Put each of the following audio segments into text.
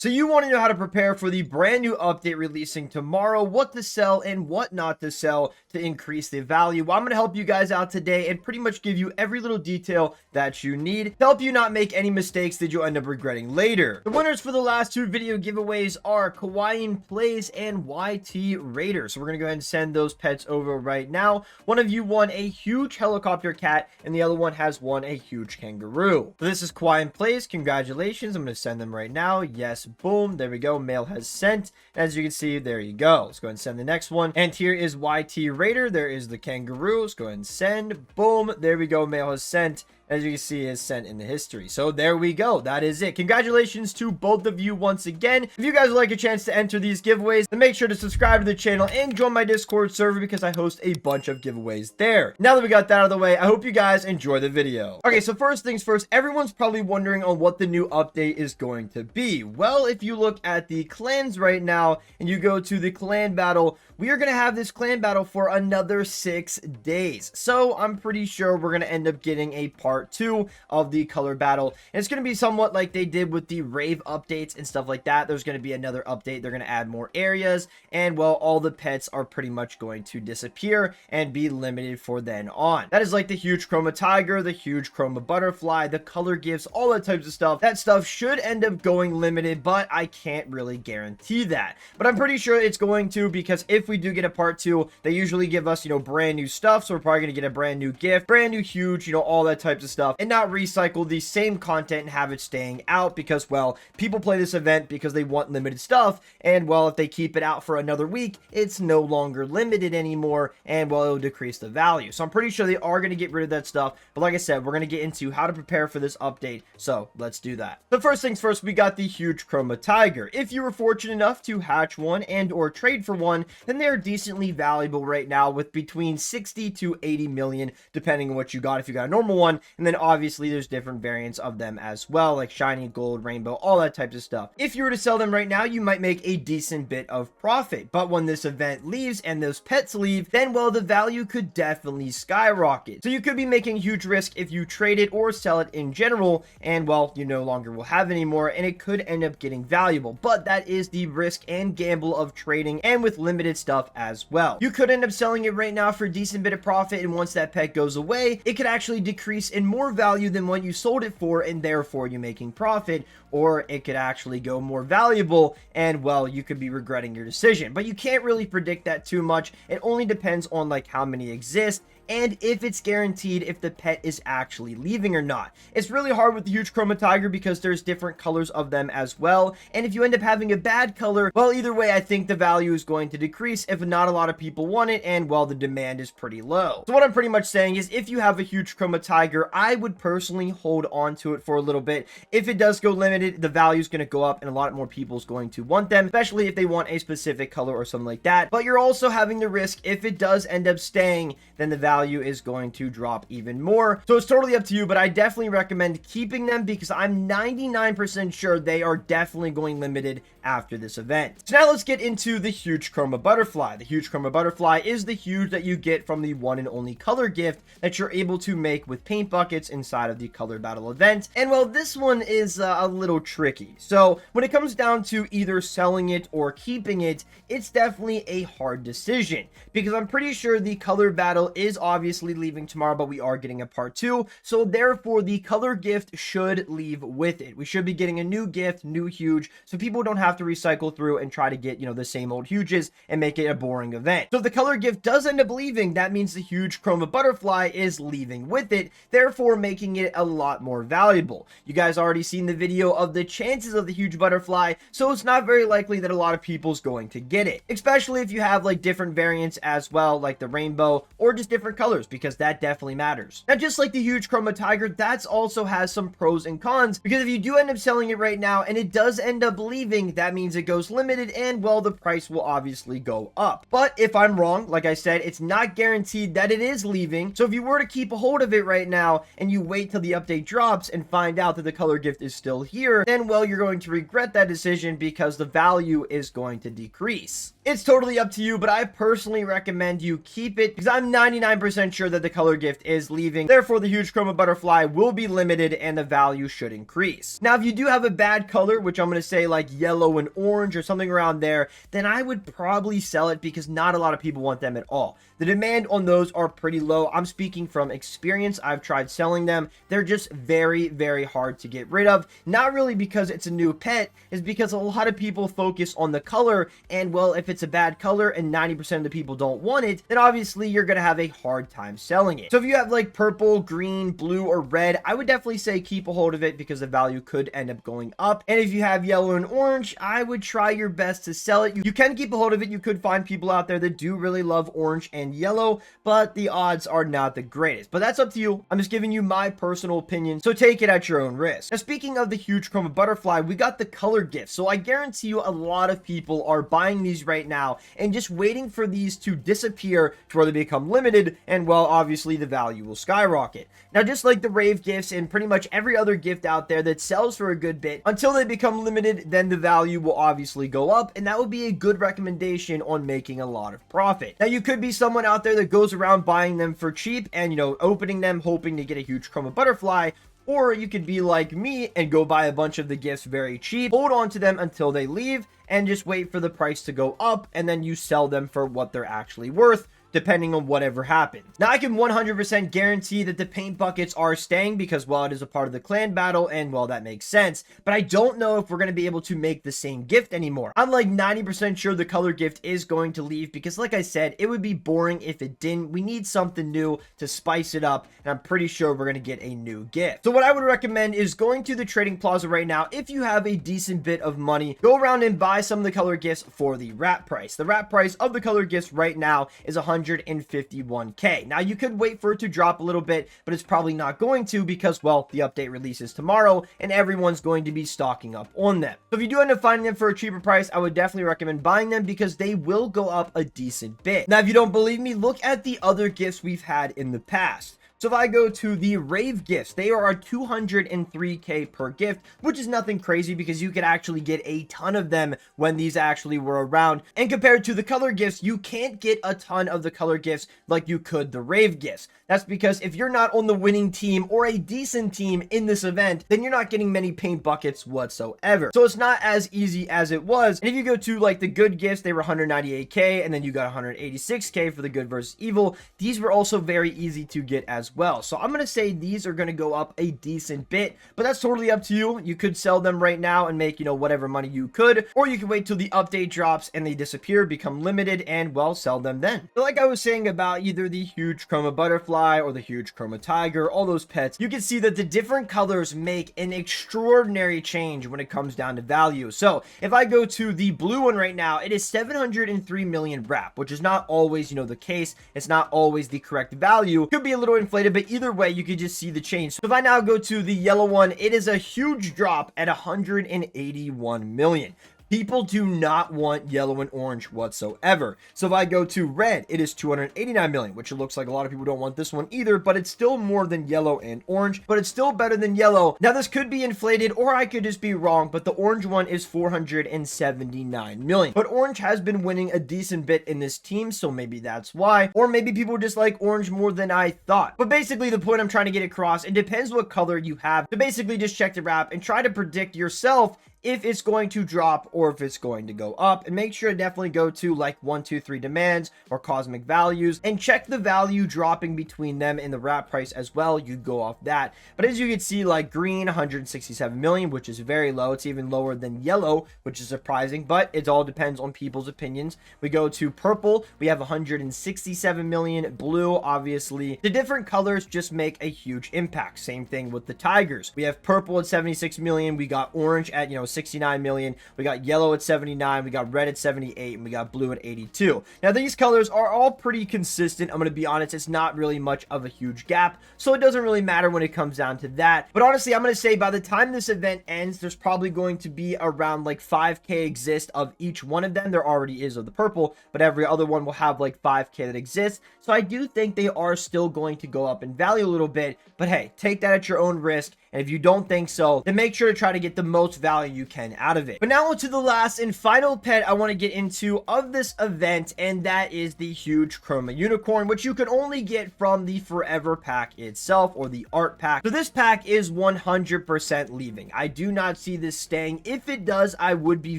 So you want to know how to prepare for the brand new update releasing tomorrow, what to sell and what not to sell to increase the value. Well, I'm going to help you guys out today and pretty much give you every little detail that you need to help you not make any mistakes that you'll end up regretting later. The winners for the last two video giveaways are Kawaii Plays and YT Raider. So we're going to go ahead and send those pets over right now. One of you won a huge helicopter cat and the other one has won a huge kangaroo. So this is Kawaii Plays. Congratulations. I'm going to send them right now. Yes. Boom, there we go. Mail has sent. As you can see, there you go. Let's go ahead and send the next one. And here is YT Raider. There is the kangaroo. Let's go ahead and send. Boom, there we go. Mail has sent. As you can see, is sent in the history. So there we go. That is it. Congratulations to both of you once again. If you guys would like a chance to enter these giveaways, then make sure to subscribe to the channel and join my Discord server because I host a bunch of giveaways there. Now that we got that out of the way, I hope you guys enjoy the video. Okay, so first things first, everyone's probably wondering on what the new update is going to be. Well, if you look at the clans right now and you go to the clan battle, we are going to have this clan battle for another 6 days. So I'm pretty sure we're going to end up getting a part 2 of the color battle. And it's going to be somewhat like they did with the rave updates and stuff like that. There's going to be another update. They're going to add more areas. And well, all the pets are pretty much going to disappear and be limited for then on. That is like the huge chroma tiger, the huge chroma butterfly, the color gifts, all that types of stuff. That stuff should end up going limited, but I can't really guarantee that. But I'm pretty sure it's going to, because if we do get a part 2, they usually give us, brand new stuff. So we're probably going to get a brand new gift, brand new huge, all that types of stuff, and not recycle the same content and have it staying out because, well, people play this event because they want limited stuff. And well, if they keep it out for another week, it's no longer limited anymore. And well, it'll decrease the value. So I'm pretty sure they are going to get rid of that stuff. But like I said, we're going to get into how to prepare for this update. So let's do that. The first things first, we got the huge chroma tiger. If you were fortunate enough to hatch one and or trade for one, then they're decently valuable right now with between 60 to 80 million, depending on what you got. If you got a normal one, and then obviously there's different variants of them as well, like shiny, gold, rainbow, all that types of stuff. If you were to sell them right now, you might make a decent bit of profit. But when this event leaves and those pets leave, then well, the value could definitely skyrocket. So you could be making huge risk if you trade it or sell it in general, and well, you no longer will have any more, and it could end up getting valuable. But that is the risk and gamble of trading, and with limited stuff as well. You could end up selling it right now for a decent bit of profit, and once that pet goes away, it could actually decrease in more value than what you sold it for, and therefore you're making profit. Or it could actually go more valuable, and well, you could be regretting your decision. But you can't really predict that too much. It only depends on like how many exist and if it's guaranteed if the pet is actually leaving or not. It's really hard with the huge chroma tiger because there's different colors of them as well, and if you end up having a bad color, well, either way, I think the value is going to decrease if not a lot of people want it, and well, the demand is pretty low. So what I'm pretty much saying is, if you have a huge chroma tiger, I would personally hold on to it for a little bit. If it does go limited, the value is going to go up and a lot more people is going to want them, especially if they want a specific color or something like that. But you're also having the risk, if it does end up staying, then the value is going to drop even more. So it's totally up to you, but I definitely recommend keeping them because I'm 99% sure they are definitely going limited after this event. So now let's get into the huge chroma butterfly. The huge chroma butterfly is the huge that you get from the one and only color gift that you're able to make with paint buckets inside of the color battle event. And well, this one is a little tricky. So when it comes down to either selling it or keeping it, it's definitely a hard decision because I'm pretty sure the color battle is obviously leaving tomorrow, but we are getting a part 2. So therefore the color gift should leave with it. We should be getting a new gift, new huge, so people don't have to recycle through and try to get, the same old huges and make it a boring event. So if the color gift does end up leaving, that means the huge chroma butterfly is leaving with it, therefore making it a lot more valuable. You guys already seen the video of the chances of the huge butterfly, so it's not very likely that a lot of people's going to get it, especially if you have like different variants as well, like the rainbow or just different colors, because that definitely matters. Now, just like the huge chroma tiger, that's also has some pros and cons, because if you do end up selling it right now and it does end up leaving, that means it goes limited, and well, the price will obviously go up. But if I'm wrong, like I said, it's not guaranteed that it is leaving. So if you were to keep a hold of it right now and you wait till the update drops and find out that the color gift is still here, then well, you're going to regret that decision because the value is going to decrease. It's totally up to you, but I personally recommend you keep it because I'm 99% 100% sure that the color gift is leaving. Therefore, the huge chroma butterfly will be limited and the value should increase. Now, if you do have a bad color, which I'm going to say like yellow and orange or something around there, then I would probably sell it because not a lot of people want them at all. The demand on those are pretty low. I'm speaking from experience. I've tried selling them. They're just very, very hard to get rid of. Not really because it's a new pet, is because a lot of people focus on the color, and well, if it's a bad color and 90% of the people don't want it, then obviously you're going to have a hard time selling it. So if you have like purple, green, blue, or red, I would definitely say keep a hold of it because the value could end up going up. And if you have yellow and orange, I would try your best to sell it. You can keep a hold of it. You could find people out there that do really love orange and yellow, but the odds are not the greatest. But that's up to you. I'm just giving you my personal opinion, so take it at your own risk. Now, speaking of the huge chroma butterfly, we got the color gift. So I guarantee you a lot of people are buying these right now and just waiting for these to disappear to where they become limited, and well, obviously the value will skyrocket. Now, just like the rave gifts and pretty much every other gift out there that sells for a good bit, until they become limited, then the value will obviously go up, and that would be a good recommendation on making a lot of profit. Now, you could be someone out there that goes around buying them for cheap and, you know, opening them hoping to get a huge chroma butterfly, or you could be like me and go buy a bunch of the gifts very cheap, hold on to them until they leave, and just wait for the price to go up, and then you sell them for what they're actually worth, depending on whatever happens. Now, I can 100% guarantee that the paint buckets are staying because, well, it is a part of the clan battle, and, well, that makes sense. But I don't know if we're going to be able to make the same gift anymore. I'm like 90% sure the color gift is going to leave because, like I said, it would be boring if it didn't. We need something new to spice it up, and I'm pretty sure we're going to get a new gift. So what I would recommend is going to the trading plaza right now. If you have a decent bit of money, go around and buy some of the color gifts for the wrap price. The wrap price of the color gifts right now is 151k. Now, you could wait for it to drop a little bit, but it's probably not going to because, well, the update releases tomorrow and everyone's going to be stocking up on them. So if you do end up finding them for a cheaper price, I would definitely recommend buying them because they will go up a decent bit. Now, if you don't believe me, look at the other gifts we've had in the past. So if I go to the rave gifts, they are 203k per gift, which is nothing crazy because you could actually get a ton of them when these actually were around. And compared to the color gifts, you can't get a ton of the color gifts like you could the rave gifts. That's because if you're not on the winning team or a decent team in this event, then you're not getting many paint buckets whatsoever. So it's not as easy as it was. And if you go to like the good gifts, they were 198k, and then you got 186k for the good versus evil. These were also very easy to get as well. So I'm going to say these are going to go up a decent bit, but that's totally up to you. You could sell them right now and make, you know, whatever money you could, or you can wait till the update drops and they disappear, become limited, and well, sell them then. So like I was saying about either the huge chroma butterfly or the huge chroma tiger, all those pets, you can see that the different colors make an extraordinary change when it comes down to value. So if I go to the blue one right now, it is 703 million wrap, which is not always, you know, the case. It's not always the correct value. Could be a little inflated, but either way, you could just see the change. So if I now go to the yellow one, it is a huge drop at 181 million. People do not want yellow and orange whatsoever. So if I go to red, it is 289 million, which it looks like a lot of people don't want this one either, but it's still more than yellow and orange, but it's still better than yellow. Now, this could be inflated or I could just be wrong, but the orange one is 479 million. But orange has been winning a decent bit in this team, so maybe that's why. Or maybe people just like orange more than I thought. But basically, the point I'm trying to get across, it depends what color you have. So basically, just check the wrap and try to predict yourself if it's going to drop or if it's going to go up, and make sure to definitely go to like 1, 2, 3 demands or cosmic values and check the value dropping between them in the wrap price as well. You go off that. But as you can see, like green 167 million, which is very low. It's even lower than yellow, which is surprising, but it all depends on people's opinions. We go to purple, we have 167 million. Blue, obviously the different colors just make a huge impact. Same thing with the tigers. We have purple at 76 million, we got orange at 69 million, we got yellow at 79, we got red at 78, and we got blue at 82. Now these colors are all pretty consistent. I'm going to be honest, it's not really much of a huge gap, so it doesn't really matter when it comes down to that. But honestly, I'm going to say by the time this event ends, there's probably going to be around like 5k exist of each one of them. There already is of the purple, but every other one will have like 5k that exists. So I do think they are still going to go up in value a little bit, but hey, take that at your own risk. And if you don't think so, then make sure to try to get the most value you can out of it. But now on to the last and final pet I want to get into of this event, and that is the huge chroma unicorn, which you can only get from the forever pack itself, or the art pack. So this pack is 100% leaving. I do not see this staying. If it does, I would be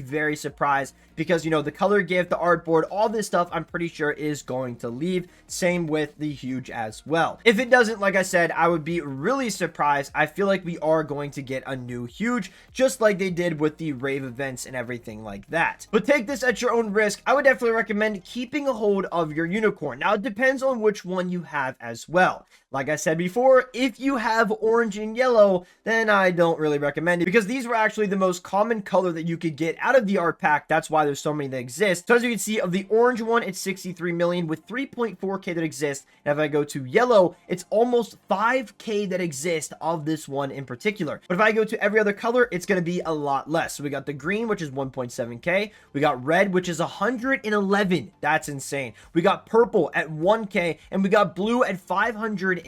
very surprised, because, you know, the color gift, the artboard, all this stuff, I'm pretty sure is going to leave. Same with the huge as well. If it doesn't, like I said, I would be really surprised. I feel like we are going to get a new huge, just like they did with the rave events and everything like that. But take this at your own risk. I would definitely recommend keeping a hold of your unicorn. Now, it depends on which one you have as well. Like I said before, if you have orange and yellow, then I don't really recommend it, because these were actually the most common color that you could get out of the art pack. That's why there's so many that exist. So as you can see, of the orange one, it's 63 million with 3.4k that exist. And if I go to yellow, it's almost 5k that exist of this one in particular. But if I go to every other color, it's going to be a lot less. So we got the green, which is 1.7k. We got red, which is 111. That's insane. We got purple at 1k, and we got blue at 560.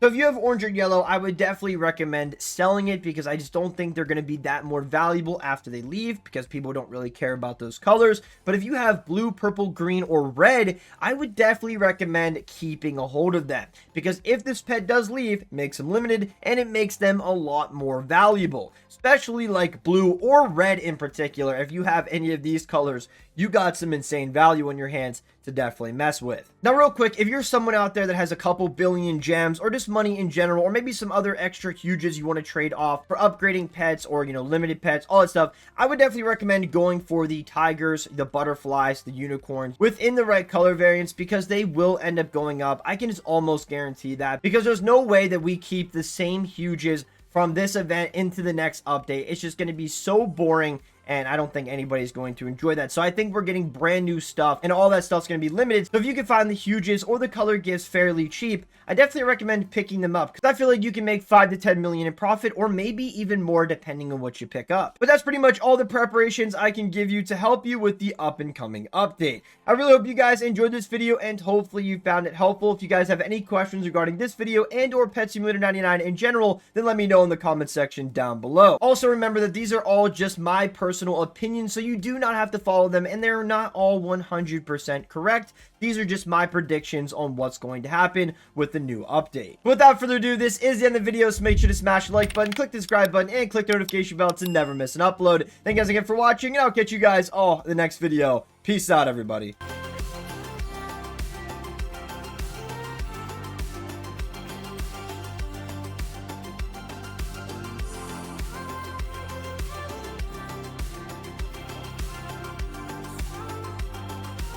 So if you have orange or yellow, I would definitely recommend selling it, because I just don't think they're going to be that more valuable after they leave, because people don't really care about those colors. But if you have blue, purple, green, or red, I would definitely recommend keeping a hold of them, because if this pet does leave, it makes them limited, and it makes them a lot more valuable, especially like blue or red in particular. If you have any of these colors, you got some insane value in your hands to definitely mess with. Now, real quick, if you're someone out there that has a couple billion gems, or just money in general, or maybe some other extra huges you want to trade off for upgrading pets, or, you know, limited pets, all that stuff, I would definitely recommend going for the tigers, the butterflies, the unicorns within the right color variants, because they will end up going up. I can just almost guarantee that, because there's no way that we keep the same huges from this event into the next update. It's just going to be so boring, and I don't think anybody's going to enjoy that. So I think we're getting brand new stuff, and all that stuff's going to be limited. So if you can find the huges or the color gifts fairly cheap, I definitely recommend picking them up, because I feel like you can make 5 to 10 million in profit, or maybe even more depending on what you pick up. But that's pretty much all the preparations I can give you to help you with the up and coming update. I really hope you guys enjoyed this video, and hopefully you found it helpful. If you guys have any questions regarding this video and or Pet Simulator 99 in general, then let me know in the comment section down below. Also, remember that these are all just my personal opinions, so you do not have to follow them, and they're not all 100% correct. These are just my predictions on what's going to happen with the new update. Without further ado, this is the end of the video, so make sure to smash the like button, click the subscribe button, and click the notification bell to never miss an upload. Thank you guys again for watching, and I'll catch you guys all in the next video. Peace out, everybody.